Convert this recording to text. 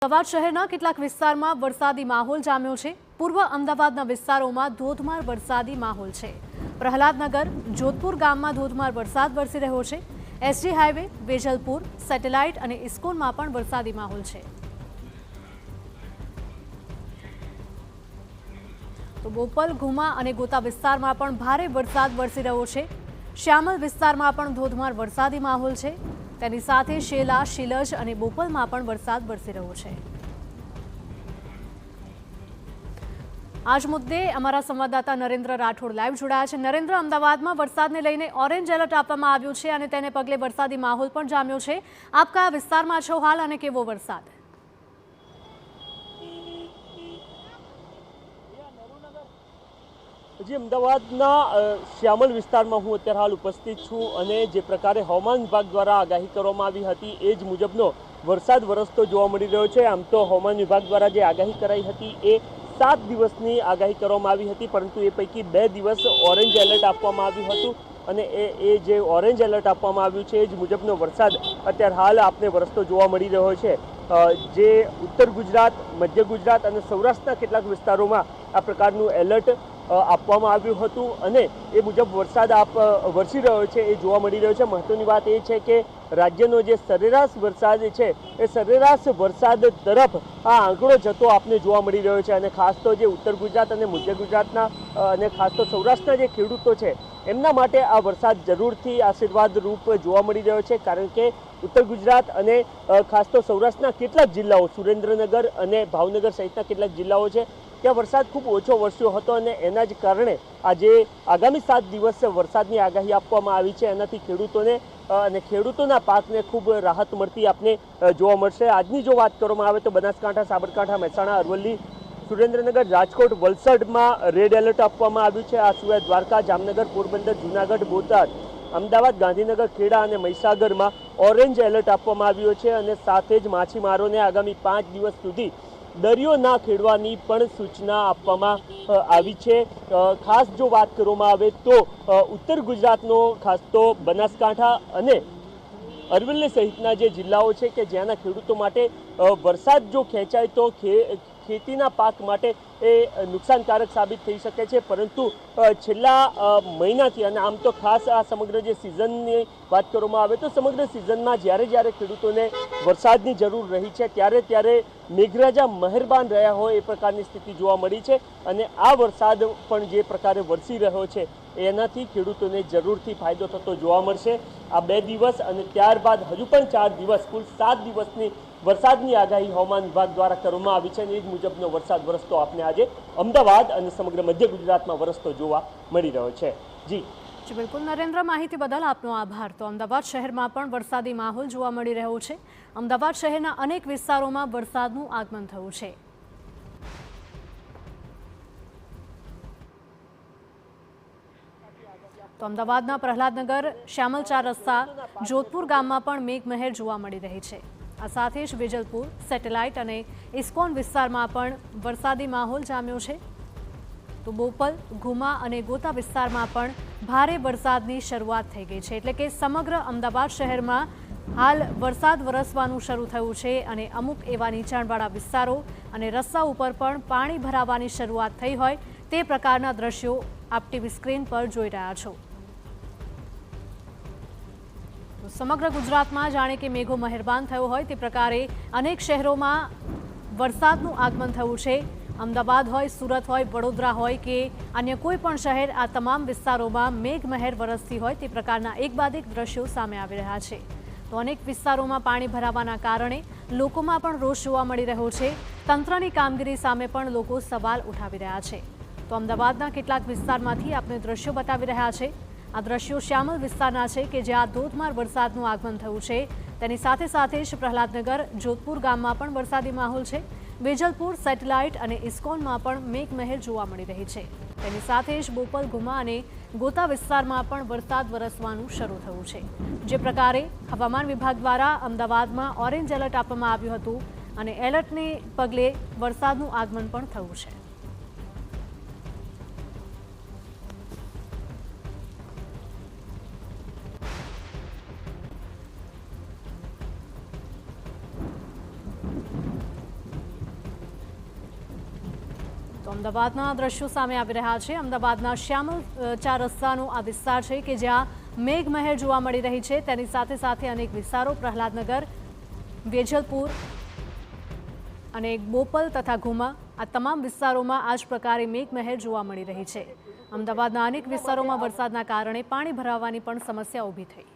અમદાવાદ શહેરના કેટલાક વિસ્તારમાં વરસાદી માહોલ જામ્યો છે। પૂર્વ અમદાવાદના વિસ્તારોમાં ધોધમાર વરસાદી માહોલ છે। પ્રહલાદનગર જોધપુર ગામમાં ધોધમાર વરસાદ વરસી રહ્યો છે। એસજી હાઈવે, વેજલપુર, સેટેલાઇટ અને ઇસ્કોનમાં પણ વરસાદી માહોલ છે। તો બોપલ, ઘુમા અને ગોતા વિસ્તારમાં પણ ભારે વરસાદ વરસી રહ્યો છે। શ્યામલ વિસ્તારમાં પણ ધોધમાર વરસાદી માહોલ છે। તેની સાથે શેલા, શિલજ અને બોપલમાં પણ વરસાદ વરસી રહ્યો છે। આજ મુદ્દે અમારા સંવાદદાતા નરેન્દ્ર રાઠોડ લાઈવ જોડાયા છે। નરેન્દ્ર, અમદાવાદમાં વરસાદને લઈને ઓરેન્જ એલર્ટ આપવામાં આવ્યું છે અને તેને પગલે વરસાદી માહોલ પણ જામ્યો છે। આપ કયા વિસ્તારમાં છો હાલ અને કેવો વરસાદ? જે અમદાવાદના શ્યામલ વિસ્તારમાં હું અત્યારે હાલ ઉપસ્થિત છું અને જે પ્રકારે હવામાન વિભાગ દ્વારા આગાહી કરવામાં આવી હતી એ જ મુજબનો વરસાદ વરસતો જોવા મળી રહ્યો છે। આમ તો હવામાન વિભાગ દ્વારા જે આગાહી કરાઈ હતી એ 7 દિવસની આગાહી કરવામાં આવી હતી, પરંતુ એ પૈકી 2 દિવસ ઓરેન્જ એલર્ટ આપવામાં આવ્યું હતું અને એ જે ઓરેન્જ એલર્ટ આપવામાં આવ્યું છે એ જ મુજબનો વરસાદ અત્યારે હાલ આપને વરસતો જોવા મળી રહ્યો છે। જે ઉત્તર ગુજરાત, મધ્ય ગુજરાત અને સૌરાષ્ટ્રના કેટલાક વિસ્તારોમાં આ પ્રકારનું એલર્ટ આપવામાં આવ્યું હતું અને એ મુજબ વરસાદ વરસી રહ્યો છે એ જોવા મળી રહ્યો છે। મહત્વની વાત એ છે કે રાજ્યનો જે સરેરાશ વરસાદ છે એ સરેરાશ વરસાદ તરફ આ આંકડો જતો આપને જોવા મળી રહ્યો છે અને ખાસ તો જે ઉત્તર ગુજરાત અને મધ્ય ગુજરાતના અને ખાસ તો સૌરાષ્ટ્રના જે ખેડૂતો છે એમના માટે આ વરસાદ જરૂરથી આશીર્વાદ રૂપ જોવા મળી રહ્યો છે, કારણ કે ઉત્તર ગુજરાત અને ખાસ તો સૌરાષ્ટ્રના કેટલાક જિલ્લાઓ, સુરેન્દ્રનગર અને ભાવનગર સહિતના કેટલાક જિલ્લાઓ છે ત્યાં વરસાદ ખૂબ ઓછો વરસ્યો હતો અને એના જ કારણે આજે આગામી 7 દિવસ વરસાદની આગાહી આપવામાં આવી છે। એનાથી ખેડૂતોને અને ખેડૂતોના પાકને ખૂબ રાહત મળતી આપને જોવા મળશે। આજની જો વાત કરવામાં આવે તો બનાસકાંઠા, સાબરકાંઠા, મહેસાણા, અરવલ્લી, સુરેન્દ્રનગર, રાજકોટ, વલસાડમાં રેડ એલર્ટ આપવામાં આવ્યું છે। આ સિવાય દ્વારકા, જામનગર, પોરબંદર, જૂનાગઢ, બોટાદ, અમદાવાદ, ગાંધીનગર, ખેડા અને મહીસાગરમાં ઓરેન્જ એલર્ટ આપવામાં આવ્યો છે અને સાથે જ માછીમારોને આગામી 5 દિવસ સુધી દરિયો ના ખેડવાની પણ સૂચના આપવામાં આવી છે। ખાસ જો વાત કરવામાં આવે તો ઉત્તર ગુજરાતનો ખાસ તો બનાસકાંઠા અને અરવલ્લી સહિતના જે જિલ્લાઓ છે કે જ્યાંના ખેડૂતો માટે વરસાદ જો ખેંચાય તો ખેતીના પાક માટે એ નુકસાનકારક સાબિત થઈ શકે છે, પરંતુ છેલ્લા મહિનાથી અને આમ તો ખાસ આ સમગ્ર જે સિઝનની વાત કરવામાં આવે તો સમગ્ર સિઝનમાં જ્યારે ખેડૂતોને વરસાદની જરૂર રહી છે ત્યારે મેઘરાજા મહેરબાન રહ્યા હોય એ પ્રકારની સ્થિતિ જોવા મળી છે અને આ વરસાદ પણ જે પ્રકારે વરસી રહ્યો છે એનાથી ખેડૂતોને જરૂરથી ફાયદો થતો જોવા મળશે। આ 2 દિવસ અને ત્યારબાદ હજુ પણ 4 દિવસ, કુલ 7 દિવસની વરસાદની આગાહી હવામાન વિભાગ દ્વારા કરવામાં આવી છે અને એ જ મુજબનો વરસાદ વરસતો આપને આજે અમદાવાદ અને સમગ્ર મધ્ય ગુજરાતમાં વરસતો જોવા મળી રહ્યો છે। જી બિલકુલ નરેન્દ્ર, માહિતી બદલ આપનો આભાર। તો અમદાવાદ શહેરમાં પણ વરસાદી માહોલ જોવા મળી રહ્યો છે। અમદાવાદ શહેરના અનેક વિસ્તારોમાં વરસાદનું આગમન થયું છે। તો અમદાવાદના પ્રહલાદનગર, શ્યામલ 4 રસ્તા, જોધપુર ગામમાં પણ મેઘમહેર જોવા મળી રહી છે। આ સાથે જ વેજલપુર, સેટેલાઇટ અને ઇસ્કોન વિસ્તારમાં પણ વરસાદી માહોલ જામ્યો છે। તો બોપલ, ઘુમા અને ગોતા વિસ્તારમાં પણ ભારે વરસાદની શરૂઆત થઈ ગઈ છે, એટલે કે સમગ્ર અમદાવાદ શહેરમાં હાલ વરસાદ વરસવાનું શરૂ થયું છે અને અમુક એવા નીચાણવાળા વિસ્તારો અને રસ્તા ઉપર પણ પાણી ભરાવાની શરૂઆત થઈ હોય તે પ્રકારના દ્રશ્યો આપ ટીવી સ્ક્રીન પર જોઈ રહ્યા છો। સમગ્ર ગુજરાતમાં જાણે કે મેઘો મહેરબાન થયો હોય તે પ્રકારે અનેક શહેરોમાં વરસાદનું આગમન થયું છે। અમદાવાદ હોય, સુરત હોય, વડોદરા હોય કે અન્ય કોઈ પણ શહેર, આ તમામ વિસ્તારોમાં મેઘમહેર વરસતી હોય તે પ્રકારના એક બાદ એક દ્રશ્યો સામે આવી રહ્યા છે। તો અનેક વિસ્તારોમાં પાણી ભરાવાના કારણે લોકોમાં પણ રોષ જોવા મળી રહ્યો છે। તંત્રની કામગીરી સામે પણ લોકો સવાલ ઉઠાવી રહ્યા છે। તો અમદાવાદના કેટલાક વિસ્તારમાંથી આપણે દ્રશ્યો બતાવી રહ્યા છે। આ દ્રશ્યો શ્યામલ વિસ્તારના છે કે જ્યાં ધોધમાર વરસાદનું આગમન થયું છે। તેની સાથે જ પ્રહલાદનગર, જોધપુર ગામમાં પણ વરસાદી માહોલ છે। વેજલપુર, સેટેલાઇટ અને ઇસ્કોનમાં પણ મેઘમહેર જોવા મળી રહી છે। તેની સાથે જ બોપલ, ઘુમા અને ગોતા વિસ્તારમાં પણ વરસાદ વરસવાનું શરૂ થયું છે। જે પ્રકારે હવામાન વિભાગ દ્વારા અમદાવાદમાં ઓરેન્જ એલર્ટ આપવામાં આવ્યું હતું અને એલર્ટને પગલે વરસાદનું આગમન પણ થયું છે। તો અમદાવાદના દ્રશ્યો સામે આવી રહ્યા છે। અમદાવાદના શ્યામલ 4 રસ્તાનો આ વિસ્તાર છે કે જ્યાં મેઘમહેર જોવા મળી રહી છે। તેની સાથે સાથે અનેક વિસ્તારો પ્રહલાદનગર, વેજલપુર અને બોપલ તથા ઘુમા આ તમામ વિસ્તારોમાં આ જ પ્રકારે મેઘમહેર જોવા મળી રહી છે। અમદાવાદના અનેક વિસ્તારોમાં વરસાદના કારણે પાણી ભરાવાની પણ સમસ્યા ઊભી થઈ।